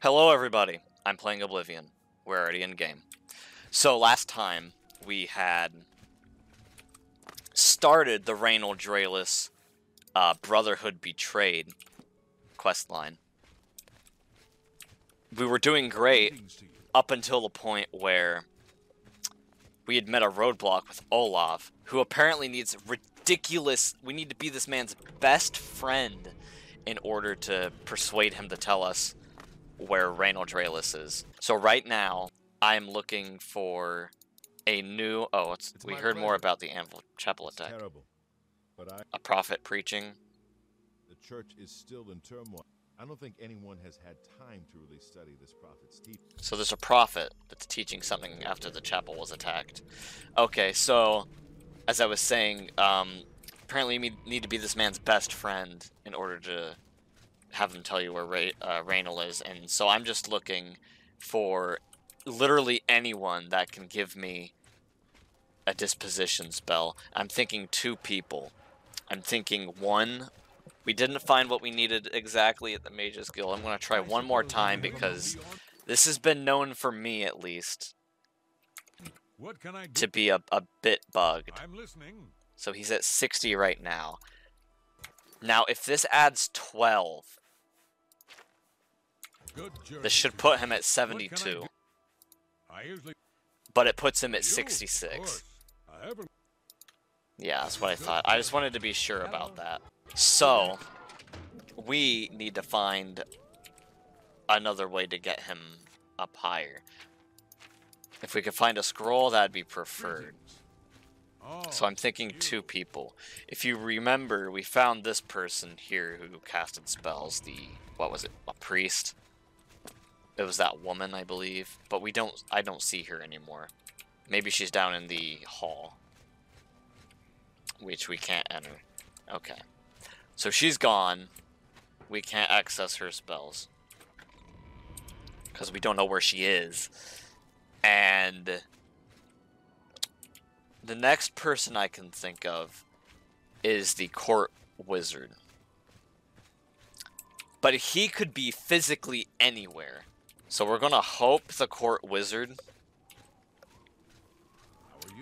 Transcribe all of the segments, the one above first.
Hello everybody, I'm playing Oblivion. We're already in game. So last time we had started the Reynold Brotherhood Betrayed questline. We were doing great up until the point where we had met a roadblock with Olaf, who apparently needs ridiculous... We need to be this man's best friend in order to persuade him to tell us where Reynold is. So right now, I'm looking for a new... Oh, we heard more about the Anvil Chapel attack. Terrible, but A prophet preaching. the church is still in turmoil. I don't think anyone has had time to really study this prophet's teaching. So there's a prophet that's teaching something after the chapel was attacked. Okay, so as I was saying, apparently you need to be this man's best friend in order to have him tell you where Reynold is. And so I'm just looking for literally anyone that can give me a disposition spell. I'm thinking 2 people. I'm thinking 1... We didn't find what we needed exactly at the Mage's Guild. I'm going to try one more time because this has been known for me, at least, to be a bit bugged. I'm listening. So he's at 60 right now. Now, if this adds 12, this should put him at 72. But it puts him at 66. Yeah, that's what I thought. I just wanted to be sure about that. So, we need to find another way to get him up higher. If we could find a scroll, that'd be preferred. So I'm thinking 2 people. If you remember, we found this person here who casted spells. What was it? A priest? It was that woman, I believe. But I don't see her anymore. Maybe she's down in the hall, which we can't enter. Okay. So she's gone. We can't access her spells because we don't know where she is. And the next person I can think of is the court wizard. But he could be physically anywhere. So we're going to hope the court wizard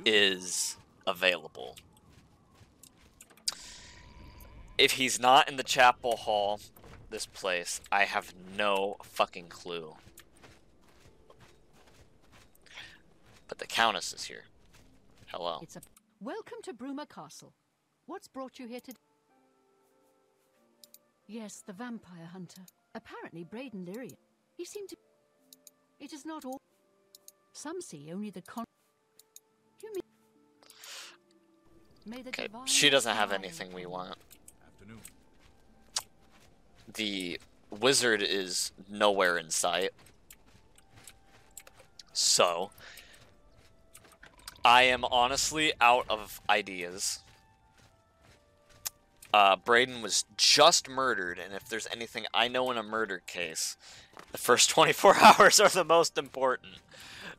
is available. If he's not in the chapel hall, this place, I have no fucking clue. But the Countess is here. Hello. Welcome to Bruma Castle. What's brought you here today? Yes, the vampire hunter. Apparently Braden Lyrian. He seemed to... It is not all... Some see only the You mean... May the Okay, divine she doesn't have smile anything we upon you. want. The wizard is nowhere in sight. So, I am honestly out of ideas. Braden was just murdered, and if there's anything I know in a murder case, the first 24 hours are the most important.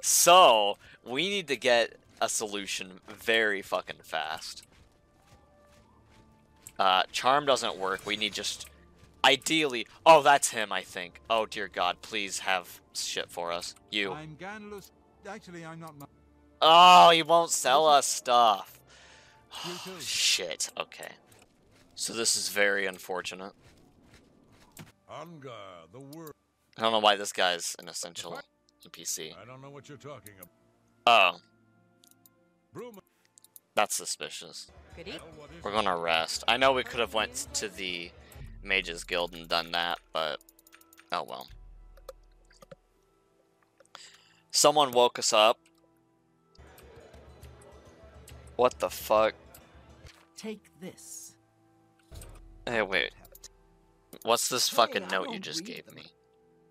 So, we need to get a solution very fucking fast. Charm doesn't work. We need just... Ideally... Oh, that's him, I think. Oh, dear God. Please have shit for us. You. I'm Ganlus. Actually, I'm not. Oh, he won't sell us stuff. Shit. Okay. So this is very unfortunate. Anga, the word. I don't know why this guy's an essential NPC. I don't know what you're talking about. Oh. Bruma. That's suspicious. Good evening. We're gonna rest. I know we could have went to the Mage's Guild and done that, but oh well. Someone woke us up. What the fuck? Take this. Hey, wait. What's this fucking note you just gave me?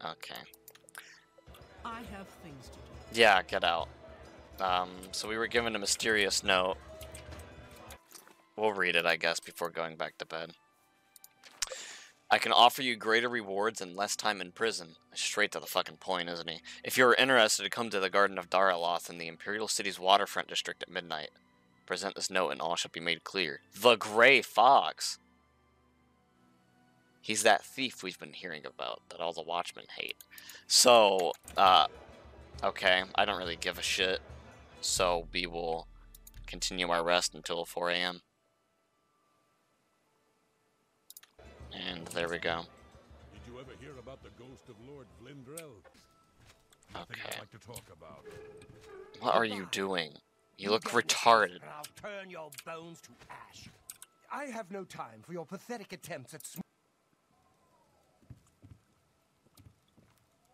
Okay. I have things to do. Yeah, get out. So we were given a mysterious note. We'll read it, I guess, before going back to bed. I can offer you greater rewards and less time in prison. Straight to the fucking point, isn't he? If you are interested, come to the Garden of Daraloth in the Imperial City's waterfront district at midnight. Present this note and all shall be made clear. The Grey Fox. He's that thief we've been hearing about that all the Watchmen hate. So, okay, I don't really give a shit. So we will continue our rest until 4 a.m. And there we go. Did you ever hear about the ghost of Lord Vlindrel? Nothing Okay. I'd like to talk about. What are you doing? You look retarded. I'll turn your bones to ash. I have no time for your pathetic attempts at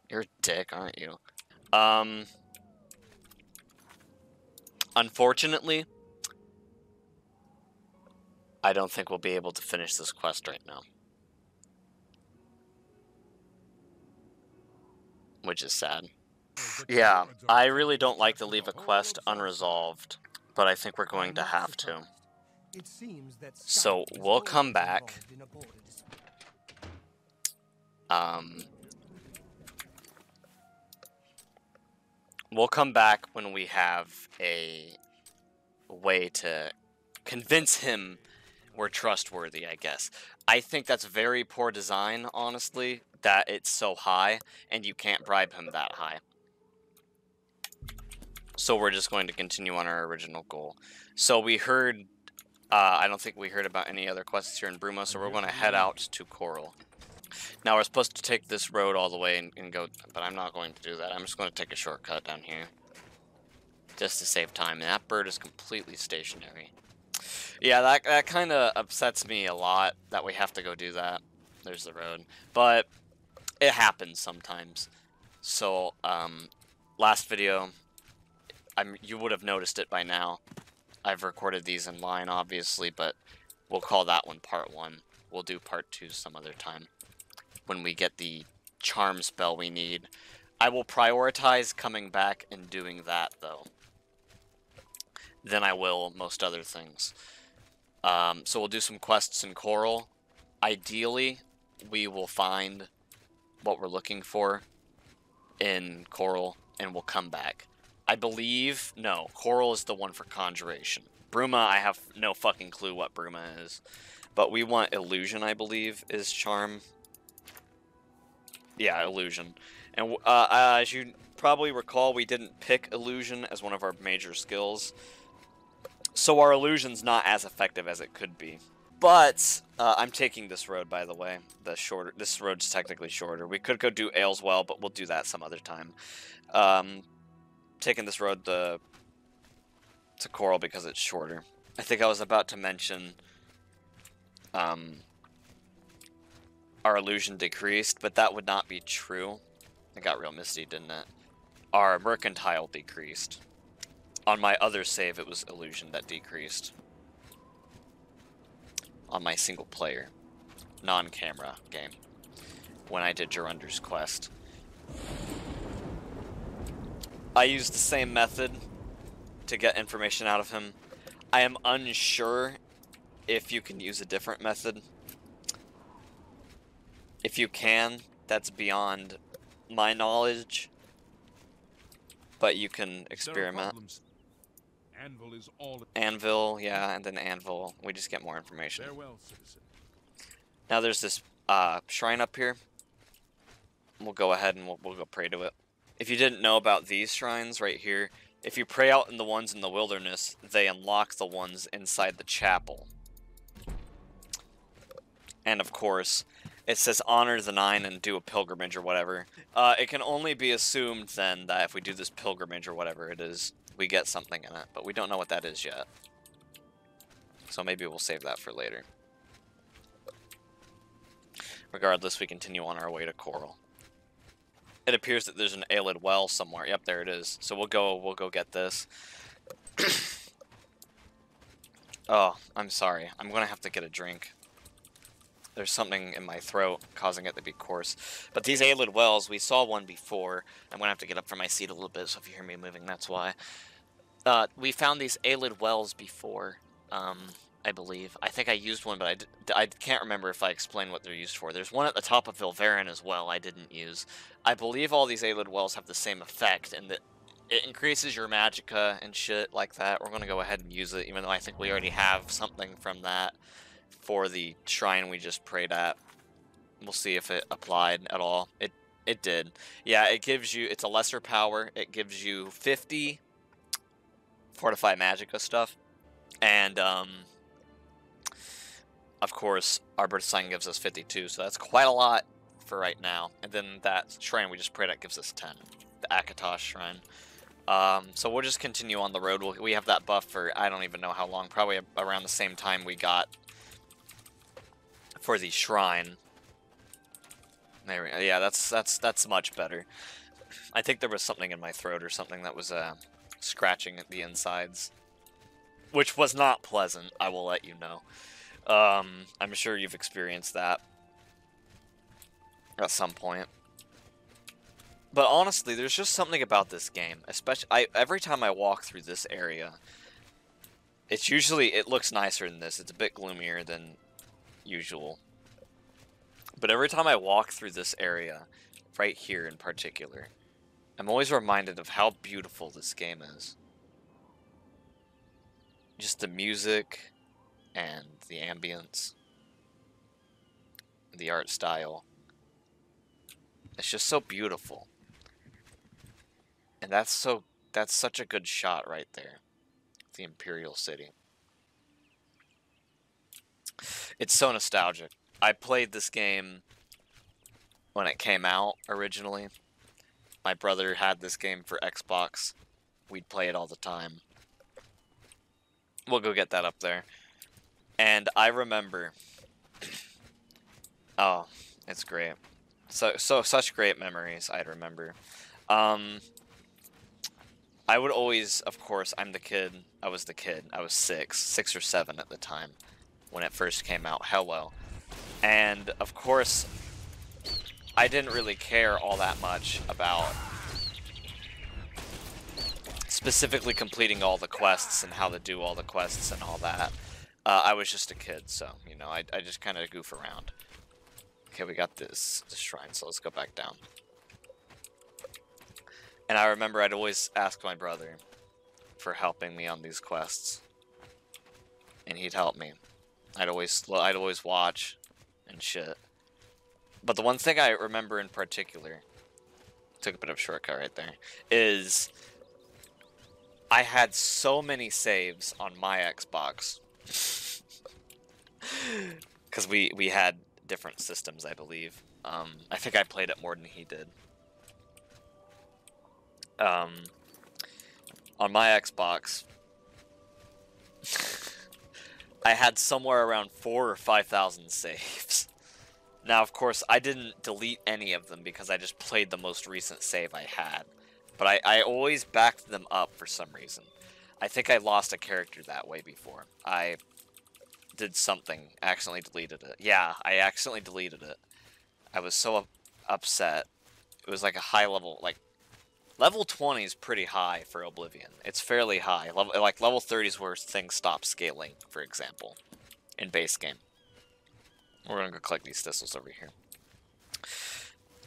You're a dick, aren't you? Unfortunately, I don't think we'll be able to finish this quest right now. Which is sad. Yeah, I really don't like to leave a quest unresolved, but I think we're going to have to. It seems that So, Skype is we'll come always back. involved in a border dispute. We'll come back when we have a way to convince him we're trustworthy, I guess. I think that's very poor design, honestly, that it's so high, and you can't bribe him that high. So we're just going to continue on our original goal. So we heard, I don't think we heard about any other quests here in Bruma, so we're going to head out to Chorrol. Now we're supposed to take this road all the way and go, but I'm not going to do that. I'm just going to take a shortcut down here. Just to save time. And that bird is completely stationary. Yeah, that kind of upsets me a lot that we have to go do that. There's the road. But it happens sometimes. So, last video, you would have noticed it by now. I've recorded these in line, obviously, but we'll call that one part 1. We'll do part 2 some other time when we get the charm spell we need. I will prioritize coming back and doing that, though. Then I will most other things. So we'll do some quests in Chorrol. Ideally, we will find what we're looking for in Chorrol, and we'll come back. I believe, no, Chorrol is the one for Conjuration. Bruma, I have no fucking clue what Bruma is. But we want Illusion, I believe, is Charm. Yeah, Illusion. And as you probably recall, we didn't pick Illusion as one of our major skills. So our Illusion's not as effective as it could be. But, I'm taking this road, by the way. This road's technically shorter. We could go do Ailswell, but we'll do that some other time. Taking this road to Chorrol because it's shorter. I think I was about to mention our illusion decreased, but that would not be true. It got real misty, didn't it? Our mercantile decreased. On my other save, it was illusion that decreased. On my single player, non-camera game, when I did Jorunder's quest. I used the same method to get information out of him. I am unsure if you can use a different method. If you can, that's beyond my knowledge. But you can experiment. Anvil is all. Anvil, yeah, and then Anvil. We just get more information. Farewell, citizen. Now there's this shrine up here. We'll go ahead and we'll go pray to it. If you didn't know about these shrines right here, if you pray out in the ones in the wilderness, they unlock the ones inside the chapel. And of course, it says honor the 9 and do a pilgrimage or whatever. It can only be assumed then that if we do this pilgrimage or whatever it is, we get something in it, but we don't know what that is yet. So maybe we'll save that for later. Regardless, we continue on our way to Chorrol. It appears that there's an Aelid well somewhere. Yep, there it is. So we'll go get this. Oh, I'm sorry. I'm gonna have to get a drink. There's something in my throat causing it to be coarse. But these Aelid wells, we saw one before. I'm going to have to get up from my seat a little bit, so if you hear me moving, that's why. We found these Aelid wells before, I believe. I think I used one, but I can't remember if I explained what they're used for. There's one at the top of Vilverin as well I didn't use. I believe all these Aelid wells have the same effect, and that it increases your magicka and shit like that. We're going to go ahead and use it, even though I think we already have something from that for the shrine we just prayed at. We'll see if it applied at all. It did. Yeah, it gives you, it's a lesser power. It gives you 50 Fortify Magicka stuff. And, of course, our Birth Sign gives us 52, so that's quite a lot for right now. And then that shrine we just prayed at gives us 10. The Akatosh Shrine. So we'll just continue on the road. We have that buff for, I don't even know how long. Probably around the same time we got for the shrine. There we go. Yeah, that's much better. I think there was something in my throat or something that was scratching at the insides, which was not pleasant. I will let you know. I'm sure you've experienced that at some point. But honestly, there's just something about this game, especially every time I walk through this area, it looks nicer than this. It's a bit gloomier than usual. But every time I walk through this area, right here in particular, I'm always reminded of how beautiful this game is. Just the music and the ambience, the art style. It's just so beautiful. And that's such a good shot right there. The Imperial City. It's so nostalgic. I played this game when it came out originally. My brother had this game for Xbox. We'd play it all the time. We'll go get that up there. And I remember... Oh, it's great. Such great memories I remember. I would always, of course, I'm the kid. I was the kid. I was 6 or 7 at the time when it first came out. Hello. And, of course, I didn't really care all that much about specifically completing all the quests and how to do all the quests and all that. I was just a kid, so, you know, I just kind of goof around. Okay, we got this shrine, so let's go back down. And I remember I'd always ask my brother for helping me on these quests. And he'd help me. I'd always watch and shit. But the one thing I remember in particular, took a bit of a shortcut right there, is I had so many saves on my Xbox. Because we had different systems, I believe. I think I played it more than he did. On my Xbox, I had somewhere around 4,000 or 5,000 saves. Now, of course, I didn't delete any of them because I just played the most recent save I had. But I always backed them up for some reason. I think I lost a character that way before. I did something, accidentally deleted it. Yeah, I accidentally deleted it. I was so upset. It was like a high level, like, level 20 is pretty high for Oblivion. It's fairly high. Level 30 is where things stop scaling, for example, in base game. We're gonna go collect these thistles over here.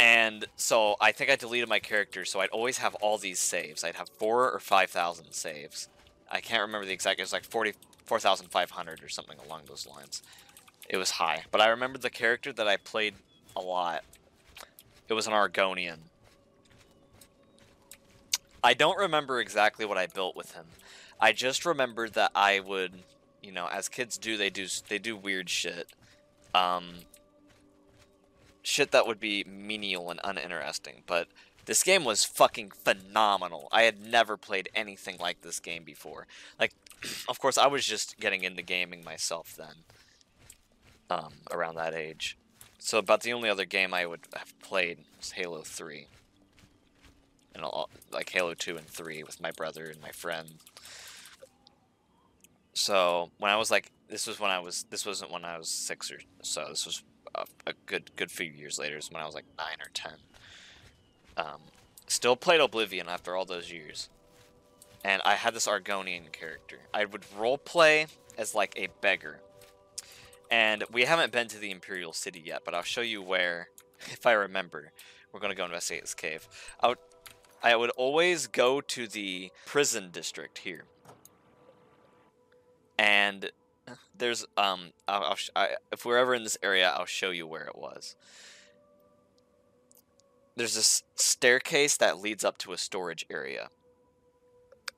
And so I think I deleted my character, so I'd always have all these saves. I'd have 4,000 or 5,000 saves. I can't remember the exact, it was like 4,500 or something along those lines. It was high. But I remember the character that I played a lot. It was an Argonian. I don't remember exactly what I built with him. I just remembered that I would, you know, as kids do, they do weird shit. Shit that would be menial and uninteresting, but this game was fucking phenomenal. I had never played anything like this game before. Like, of course, I was just getting into gaming myself then, around that age. So about the only other game I would have played was Halo 3. And like Halo 2 and 3 with my brother and my friend. So when I was like, this wasn't when I was 6 or so. This was a good few years later. Is when I was like 9 or 10. Still played Oblivion after all those years. And I had this Argonian character. I would roleplay as like a beggar. And we haven't been to the Imperial City yet, but I'll show you where, if I remember. We're going to go investigate this cave. I would always go to the prison district here. And There's if we're ever in this area, I'll show you where it was. There's this staircase that leads up to a storage area,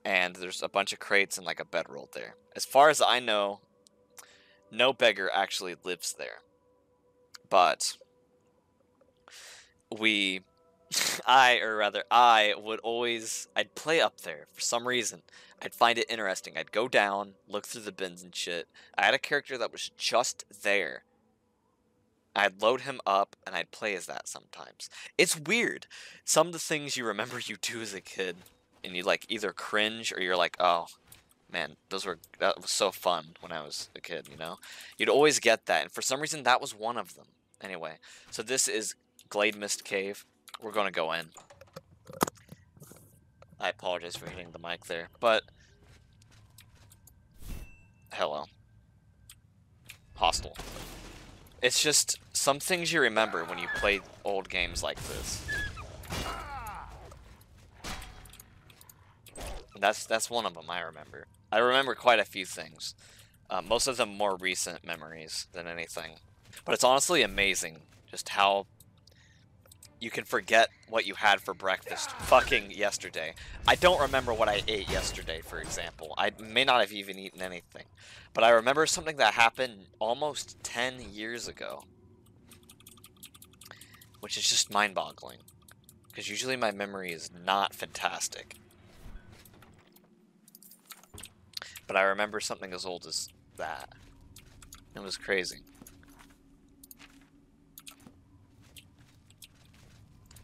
and there's a bunch of crates and like a bedroll there. As far as I know, no beggar actually lives there, but I would always, I'd play up there for some reason. I'd find it interesting. I'd go down, look through the bins and shit. I had a character that was just there. I'd load him up, and I'd play as that sometimes. It's weird. Some of the things you remember you do as a kid, and you like either cringe or you're like, oh, man, that was so fun when I was a kid, you know? You'd always get that, and for some reason that was one of them. Anyway, so this is Glademist Cave. We're gonna go in. I apologize for hitting the mic there, but hello. Hostile. It's just some things you remember when you play old games like this. And that's one of them I remember. I remember quite a few things. Most of them more recent memories than anything. But it's honestly amazing just how you can forget what you had for breakfast fucking yesterday. I don't remember what I ate yesterday, for example. I may not have even eaten anything. But I remember something that happened almost 10 years ago. Which is just mind-boggling. Because usually my memory is not fantastic. But I remember something as old as that. It was crazy.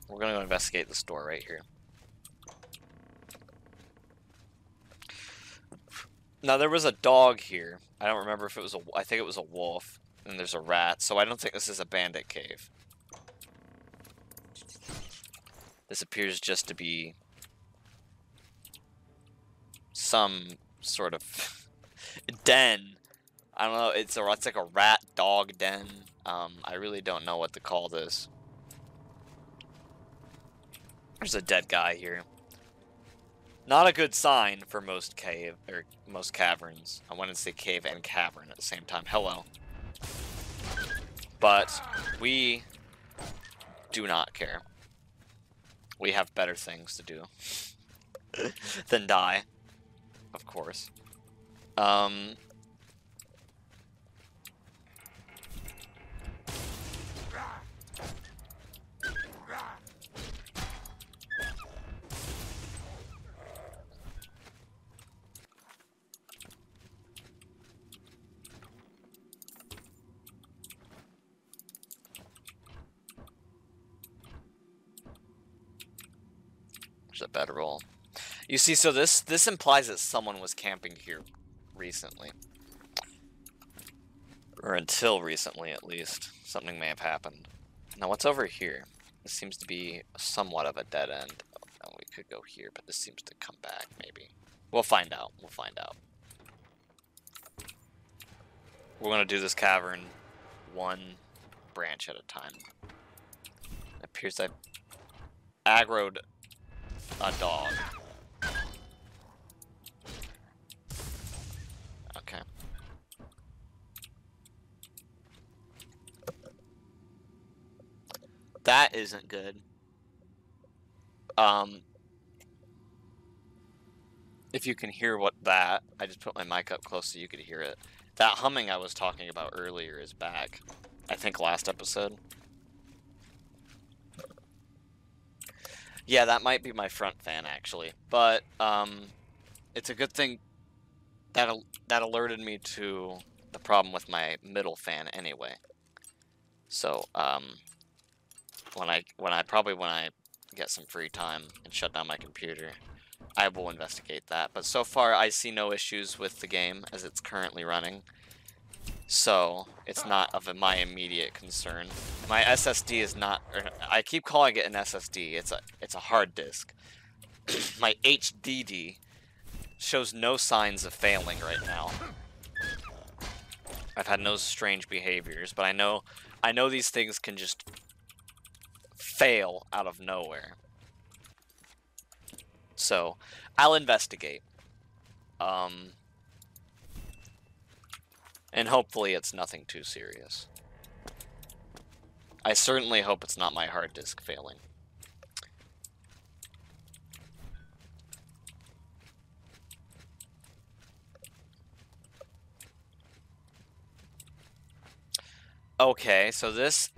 We're gonna go investigate the store right here. Now there was a dog here. I don't remember if it was I think it was a wolf. And there's a rat, so I don't think this is a bandit cave. This appears just to be some sort of den. I don't know, it's like a rat dog den. I really don't know what to call this. There's a dead guy here. Not a good sign for most caverns. I wanted to say cave and cavern at the same time. Hello. But we do not care. We have better things to do than die, of course. A bedroll. You see, so this implies that someone was camping here recently. Or until recently, at least. Something may have happened. Now, what's over here? This seems to be somewhat of a dead end. Oh, we could go here, but this seems to come back, maybe. We'll find out. We'll find out. We're going to do this cavern one branch at a time. It appears I aggroed a dog. Okay. That isn't good. If you can hear I just put my mic up close so you could hear it. That humming I was talking about earlier is back. I think last episode. Yeah, that might be my front fan, actually. But, it's a good thing that alerted me to the problem with my middle fan anyway. So, when I get some free time and shut down my computer, I will investigate that. But so far, I see no issues with the game as it's currently running. So, it's not of my immediate concern. My SSD is not, I keep calling it an SSD, it's a hard disk. My HDD shows no signs of failing right now. I've had no strange behaviors, but I know these things can just fail out of nowhere. So, I'll investigate. And hopefully it's nothing too serious. I certainly hope it's not my hard disk failing. Okay, so this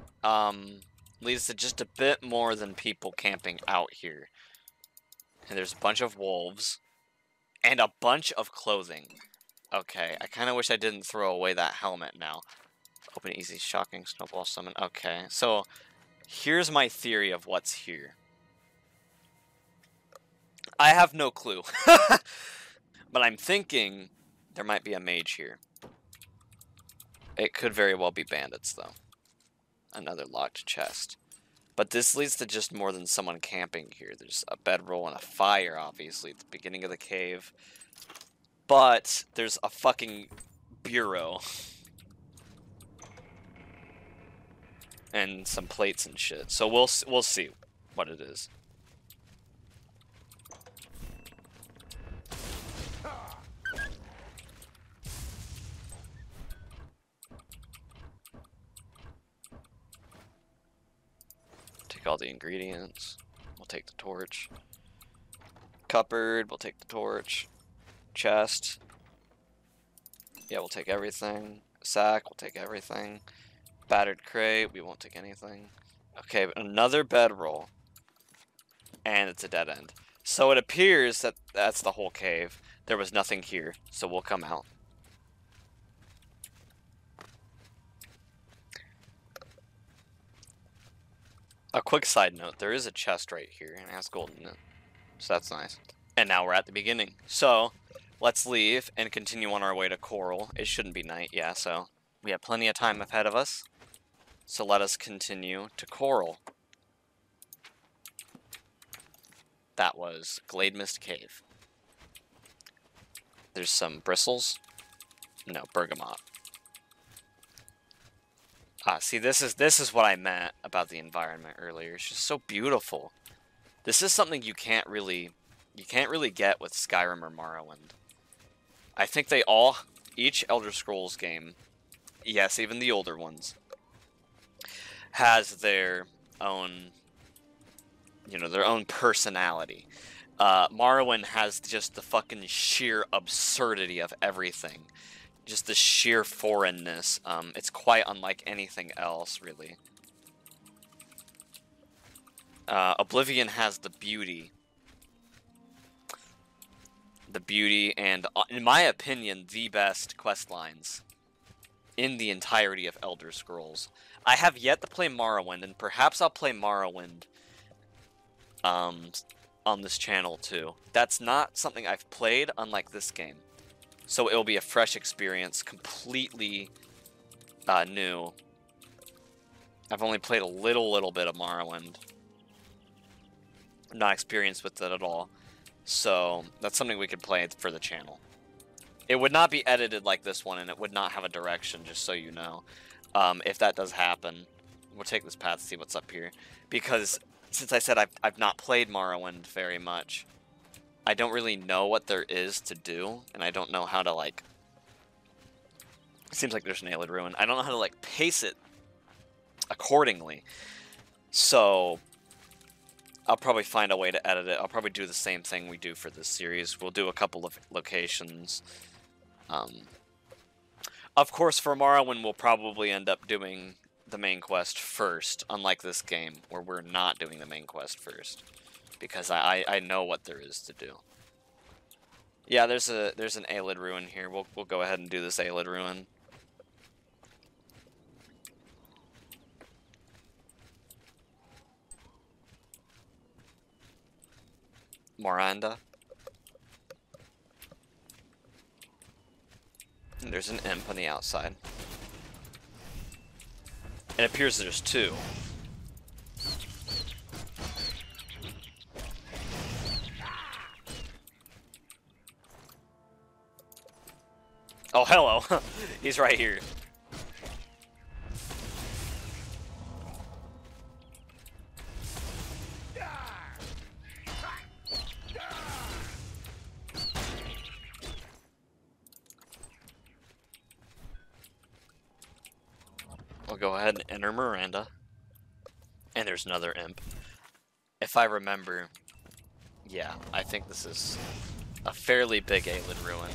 leads to just a bit more than people camping out here. And there's a bunch of wolves and a bunch of clothing. Okay, I kind of wish I didn't throw away that helmet now. Open easy, shocking, snowball summon. Okay, so here's my theory of what's here. I have no clue. But I'm thinking there might be a mage here. It could very well be bandits, though. Another locked chest. But this leads to just more than someone camping here. There's a bedroll and a fire, obviously, at the beginning of the cave. But there's a fucking bureau. And some plates and shit. So we'll see what it is. Take all the ingredients. We'll take the torch. Cupboard, we'll take the torch. Chest. Yeah, we'll take everything. Sack, we'll take everything. Battered crate, we won't take anything. Okay, another bedroll. And it's a dead end. So it appears that that's the whole cave. There was nothing here, so we'll come out. A quick side note, there is a chest right here, and it has gold in it. So that's nice. And now we're at the beginning. So, let's leave and continue on our way to Chorrol. It shouldn't be night, yeah, so we have plenty of time ahead of us. So let us continue to Chorrol. That was Glademist Cave. There's some bristles. No, bergamot. See, this is what I meant about the environment earlier. It's just so beautiful. This is something you can't really get with Skyrim or Morrowind. I think they all, each Elder Scrolls game, yes, even the older ones, has their own, their own personality. Morrowind has just the fucking sheer absurdity of everything. Just the sheer foreignness. It's quite unlike anything else, really. Oblivion has the beauty. The beauty and, in my opinion, the best quest lines in the entirety of Elder Scrolls. I have yet to play Morrowind, and perhaps I'll play Morrowind on this channel too. That's not something I've played, unlike this game. So it'll be a fresh experience, completely new. I've only played a little bit of Morrowind. I'm not experienced with it at all. So that's something we could play for the channel. It would not be edited like this one, and it would not have a direction, just so you know. If that does happen, we'll take this path to see what's up here. Because, since I said I've not played Morrowind very much, I don't really know what there is to do, and I don't know how to, like... It seems like there's an Aelid Ruin. I don't know how to, like, pace it accordingly. So, I'll probably find a way to edit it. I'll probably do the same thing we do for this series. We'll do a couple of locations. Of course, for Morrowind, we'll probably end up doing the main quest first, unlike this game, where we're not doing the main quest first. Because I know what there is to do. Yeah, there's an Aelid Ruin here. We'll go ahead and do this Aelid Ruin. Moranda. And there's an imp on the outside. It appears there's two. Oh, hello. He's right here. go ahead and enter Moranda. And there's another imp. If I remember, yeah, I think this is a fairly big Aelid ruin.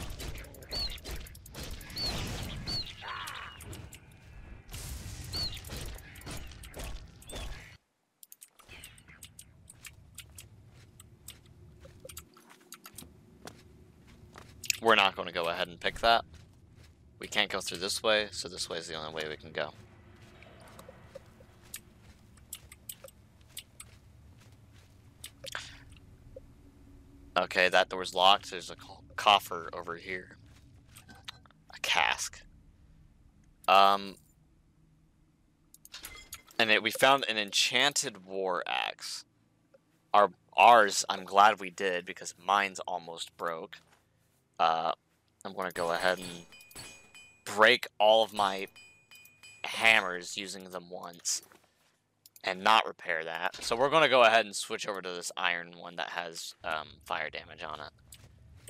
We're not going to go ahead and pick that. We can't go through this way, so this way is the only way we can go. Okay, that door's locked. There's a coffer over here. A cask. And we found an enchanted war axe. Ours, I'm glad we did, because mine's almost broke. I'm going to go ahead and break all of my hammers using them once and not repair that. So we're going to go ahead and switch over to this iron one that has fire damage on it,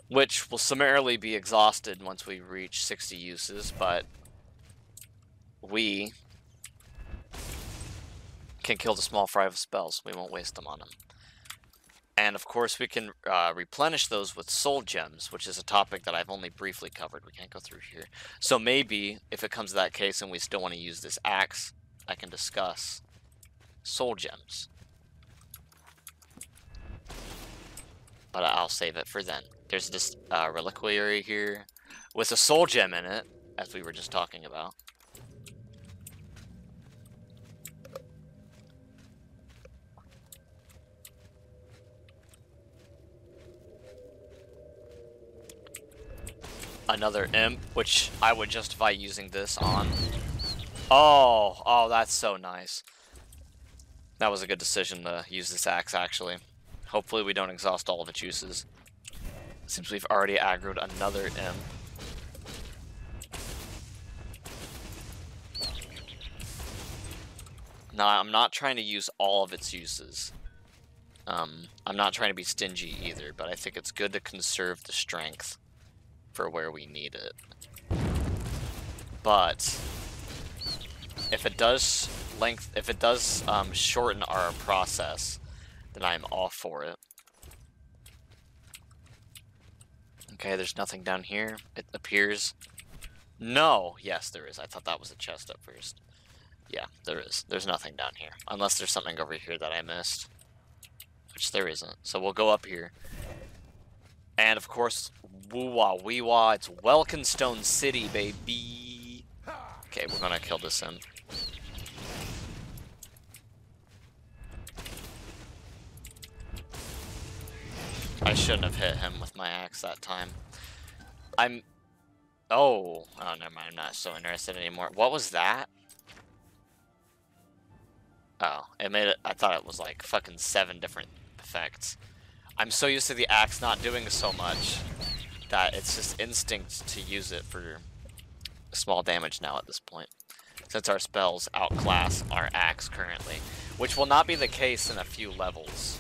which will summarily be exhausted once we reach 60 uses, but we can kill the small fry of spells. We won't waste them on them. And of course we can replenish those with soul gems, which is a topic that I've only briefly covered. We can't go through here. So maybe, if it comes to that case and we still want to use this axe, I can discuss soul gems. But I'll save it for then. There's this reliquary here with a soul gem in it, as we were just talking about. Another imp, which I would justify using this on. Oh, that's so nice. That was a good decision to use this axe, actually. Hopefully we don't exhaust all of its uses, since we've already aggroed another imp. Now, I'm not trying to use all of its uses. I'm not trying to be stingy either, but I think it's good to conserve the strength for where we need it. But if it does shorten our process, then I'm all for it. Okay, there's nothing down here, it appears. No! Yes, there is. I thought that was a chest at first. Yeah, there is. There's nothing down here. Unless there's something over here that I missed. Which there isn't. So we'll go up here. And of course, woo-wah, wee-wah, it's Welkenstone City, baby! Okay, we're gonna kill this imp. I shouldn't have hit him with my axe that time. Oh, never mind, I'm not so interested anymore. What was that? Oh, it made it, I thought it was like fucking 7 different effects. I'm so used to the axe not doing so much that it's just instinct to use it for small damage now at this point, since our spells outclass our axe currently, which will not be the case in a few levels.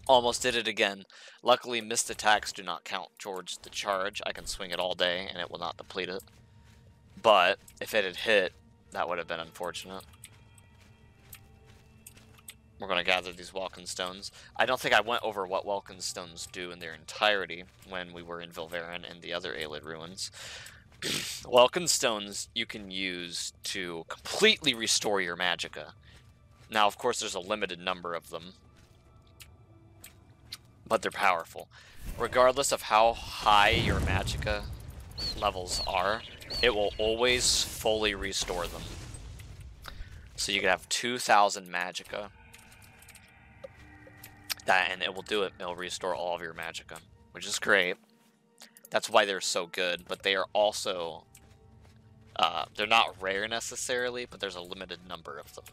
Almost did it again. Luckily, missed attacks do not count towards the charge. I can swing it all day and it will not deplete it. But if it had hit, that would have been unfortunate. We're going to gather these Welkin Stones. I don't think I went over what Welkin Stones do in their entirety when we were in Vilverin and the other Aelid ruins. Welkin Stones you can use to completely restore your magicka. Now, of course, there's a limited number of them, but they're powerful. Regardless of how high your magicka levels are, it will always fully restore them. So you can have 2,000 magicka. And it will do it. It'll restore all of your magicka, which is great. That's why they're so good, but they are also... they're not rare necessarily, but there's a limited number of them.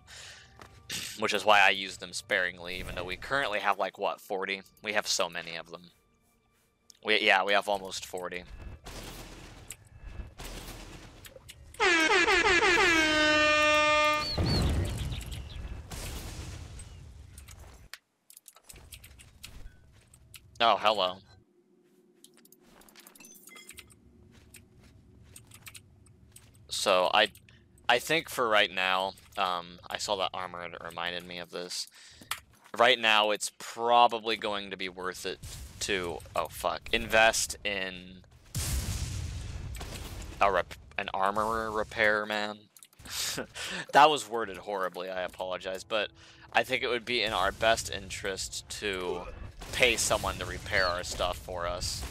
Which is why I use them sparingly, even though we currently have, like, what, 40? We have so many of them. Yeah, we have almost 40. Oh, hello. So, I think for right now, I saw that armor and it reminded me of this. Right now, it's probably going to be worth it to, oh fuck, invest in an armor repairman. That was worded horribly, I apologize, but I think it would be in our best interest to pay someone to repair our stuff for us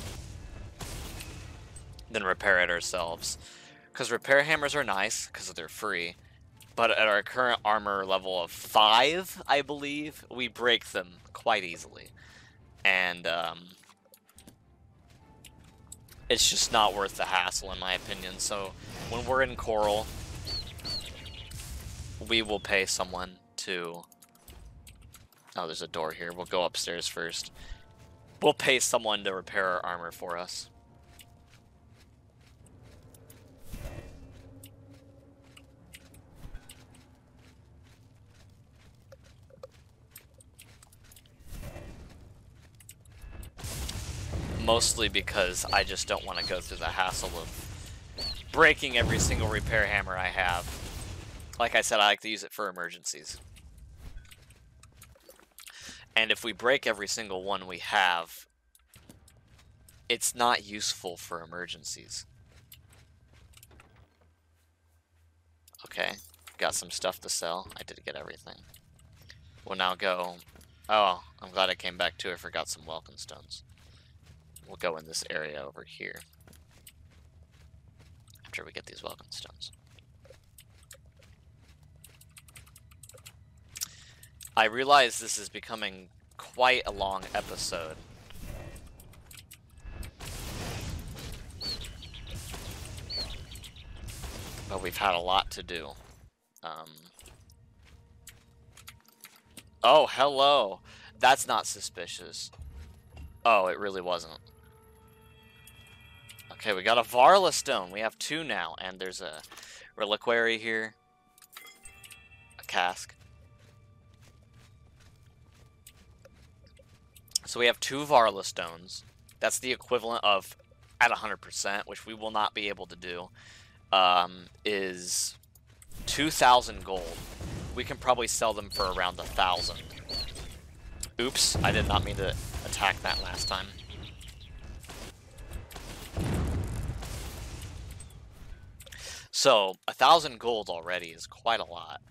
than repair it ourselves. Because repair hammers are nice, because they're free, but at our current armor level of 5, I believe, we break them quite easily. And, it's just not worth the hassle, in my opinion. So, when we're in Chorrol, we will pay someone to... Oh, there's a door here. We'll go upstairs first. We'll pay someone to repair our armor for us. Mostly because I just don't want to go through the hassle of breaking every single repair hammer I have. Like I said, I like to use it for emergencies. And if we break every single one we have, it's not useful for emergencies. Okay, got some stuff to sell. I did get everything. We'll now go... Oh, I'm glad I came back too. I forgot some welcome stones. We'll go in this area over here after we get these welcome stones. I realize this is becoming quite a long episode. But we've had a lot to do. Oh, hello. That's not suspicious. Oh, it really wasn't. Okay, we got a Varla stone. We have 2 now, and there's a reliquary here. A cask. So we have 2 Varla stones. That's the equivalent of, at 100%, which we will not be able to do, is 2,000 gold. We can probably sell them for around 1,000. Oops, I did not mean to attack that last time. So, 1,000 gold already is quite a lot.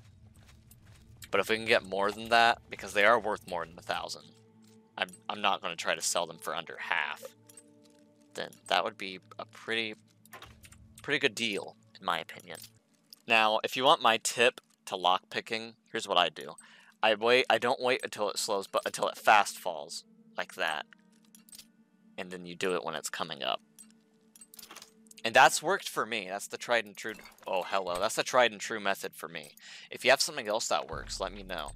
But if we can get more than that, because they are worth more than 1,000, I'm not going to try to sell them for under half. Then that would be a pretty good deal, in my opinion. Now, if you want my tip to lockpicking, here's what I do. I don't wait until it slows, but until it fast falls, like that. And then you do it when it's coming up. And that's worked for me. That's the tried and true... Oh, hello. That's the tried and true method for me. If you have something else that works, let me know.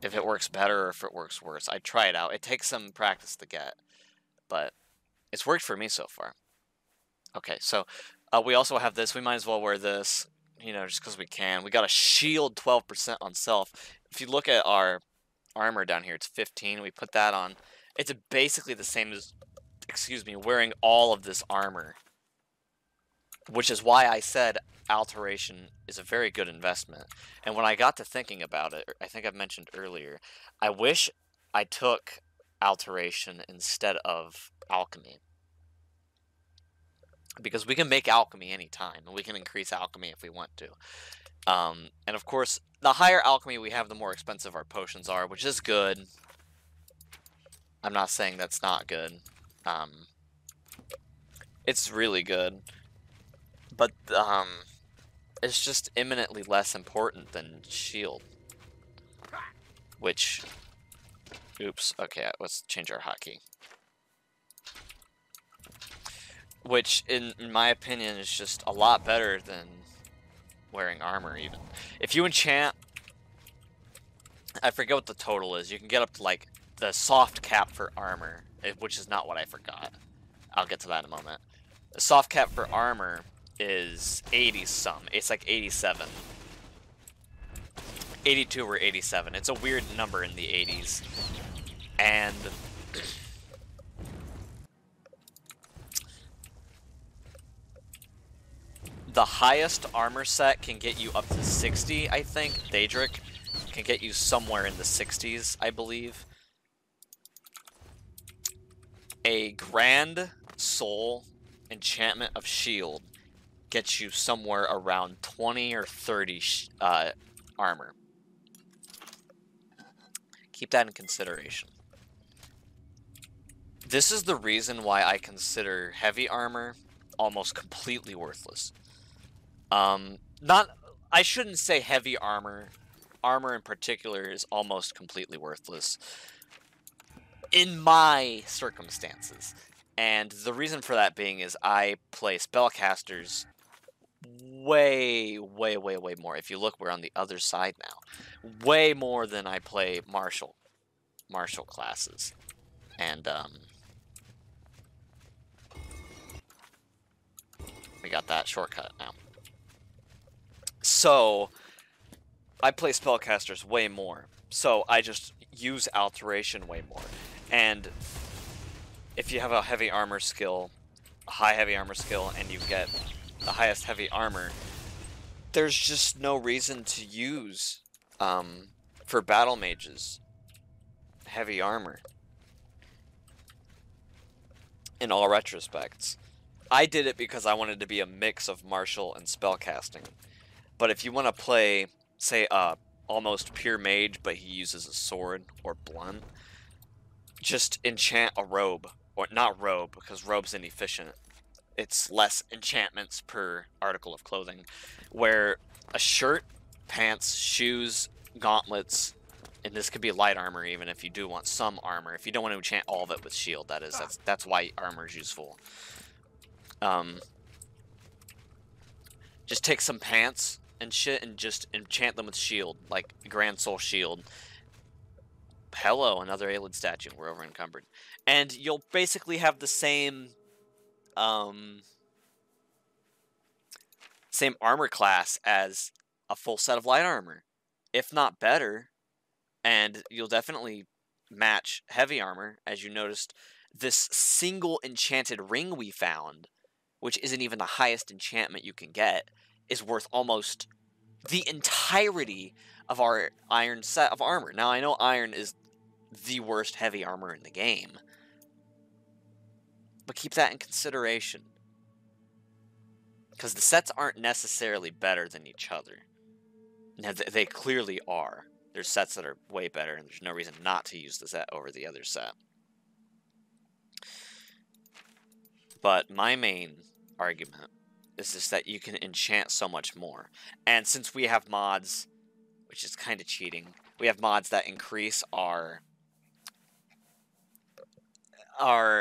If it works better or if it works worse. I try it out. It takes some practice to get. But it's worked for me so far. Okay, so we also have this. We might as well wear this, you know, just because we can. We got a shield 12% on self. If you look at our armor down here, it's 15. We put that on. It's basically the same as, excuse me, wearing all of this armor. Which is why I said alteration is a very good investment. And when I got to thinking about it, I think I've mentioned earlier, I wish I took alteration instead of alchemy. Because we can make alchemy anytime, and we can increase alchemy if we want to. And of course, the higher alchemy we have, the more expensive our potions are, which is good. I'm not saying that's not good. It's really good. But it's just eminently less important than shield. Which, oops, okay, let's change our hotkey. Which, in my opinion, is just a lot better than wearing armor, even. If you enchant... I forget what the total is. You can get up to, like, the soft cap for armor, which is not what I forgot. I'll get to that in a moment. The soft cap for armor is 80-some. It's like 87. 82 or 87. It's a weird number in the 80s. And... the highest armor set can get you up to 60, I think. Daedric can get you somewhere in the 60s, I believe. A Grand Soul enchantment of shield gets you somewhere around 20 or 30 armor. Keep that in consideration. This is the reason why I consider heavy armor almost completely worthless. I shouldn't say heavy armor. Armor in particular is almost completely worthless in my circumstances. And the reason for that being is I play spellcasters way more. If you look, we're on the other side now. Way more than I play martial classes. And we got that shortcut now. So I play spellcasters way more. So I just use alteration way more. And if you have a heavy armor skill, a high heavy armor skill, and you get the highest heavy armor, there's just no reason to use, for battle mages, heavy armor. In all retrospects. I did it because I wanted to be a mix of martial and spellcasting. But if you want to play, say, almost pure mage, but he uses a sword or blunt, just enchant a robe. Or not robe, because robe's inefficient. It's less enchantments per article of clothing. Where a shirt, pants, shoes, gauntlets, and this could be light armor even if you do want some armor. If you don't want to enchant all of it with shield, that's why armor is useful. Just take some pants and shit and just enchant them with shield, like Grand Soul Shield. Hello, another Aelid statue. We're over encumbered. And you'll basically have the same same armor class as a full set of light armor, if not better. And you'll definitely match heavy armor, as you noticed. This single enchanted ring we found, which isn't even the highest enchantment you can get, is worth almost the entirety of our iron set of armor. Now, I know iron is the worst heavy armor in the game, but keep that in consideration. Because the sets aren't necessarily better than each other. Now, they clearly are. There's sets that are way better, and there's no reason not to use the set over the other set. But my main argument is just that you can enchant so much more. And since we have mods, which is kind of cheating, we have mods that increase our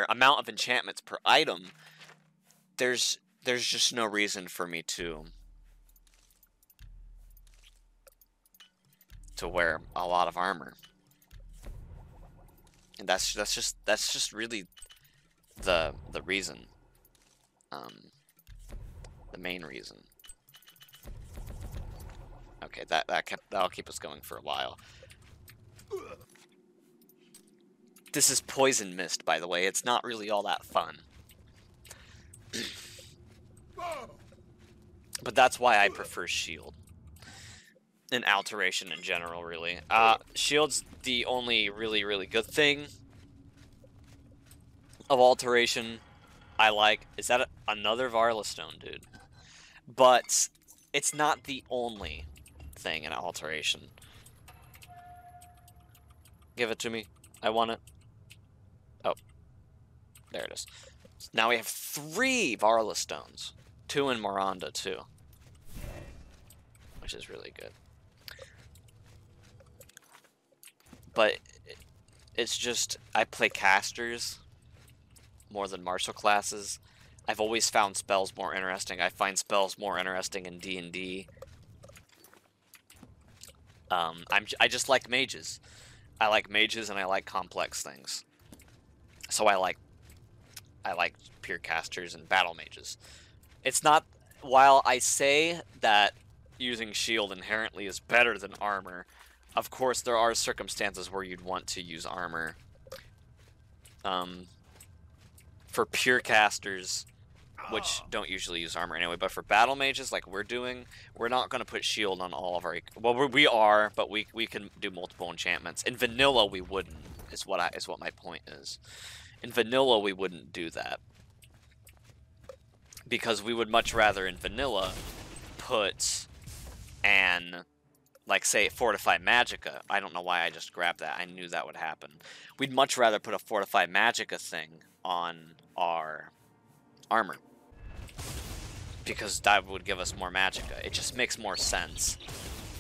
amount of enchantments per item, there's just no reason for me to wear a lot of armor. And that's just really the reason. The main reason. Okay, that'll keep us going for a while. This is Poison Mist, by the way. It's not really all that fun. But that's why I prefer shield. And alteration in general, really. Shield's the only really good thing of alteration I like. Is that another Varla Stone, dude? But it's not the only thing in alteration. Give it to me. I want it. Oh. There it is. Now we have 3 Varla Stones. 2 in Moranda, too. Which is really good. But it's just, I play casters more than martial classes. I've always found spells more interesting. I find spells more interesting in D&D. I just like mages. I like mages and I like complex things. So I like pure casters and battle mages. It's not, while I say that using shield inherently is better than armor, of course there are circumstances where you'd want to use armor. For pure casters, which don't usually use armor anyway. But for battle mages like we're doing, we're not going to put shield on all of our... Well, we are, but we can do multiple enchantments. In vanilla, we wouldn't, is what my point is. In vanilla, we wouldn't do that. Because we would much rather, in vanilla, put an... like, say, Fortify Magicka. I don't know why I just grabbed that. I knew that would happen. We'd much rather put a Fortify Magicka thing on our armor. Because that would give us more Magicka. It just makes more sense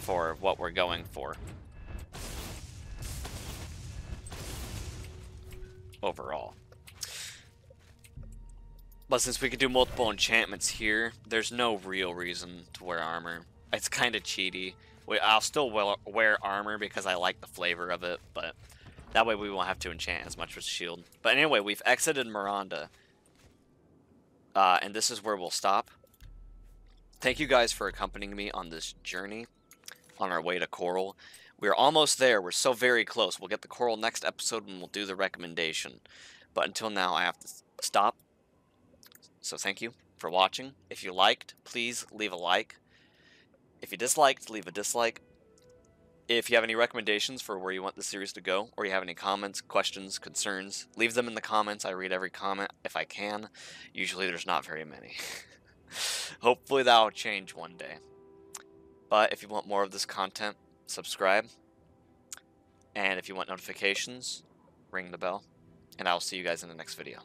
for what we're going for. Overall. But since we can do multiple enchantments here, there's no real reason to wear armor. It's kind of cheaty. I'll still wear armor because I like the flavor of it, but that way we won't have to enchant as much with shield. But anyway, we've exited Moranda, and this is where we'll stop. Thank you guys for accompanying me on this journey on our way to Chorrol. We're almost there. We're so very close. We'll get the Chorrol next episode and we'll do the recommendation. But until now, I have to stop. So thank you for watching. If you liked, please leave a like. If you disliked, leave a dislike. If you have any recommendations for where you want the series to go, or you have any comments, questions, concerns, leave them in the comments. I read every comment if I can. Usually there's not very many. Hopefully that'll change one day. But if you want more of this content, subscribe. And if you want notifications, ring the bell. And I'll see you guys in the next video.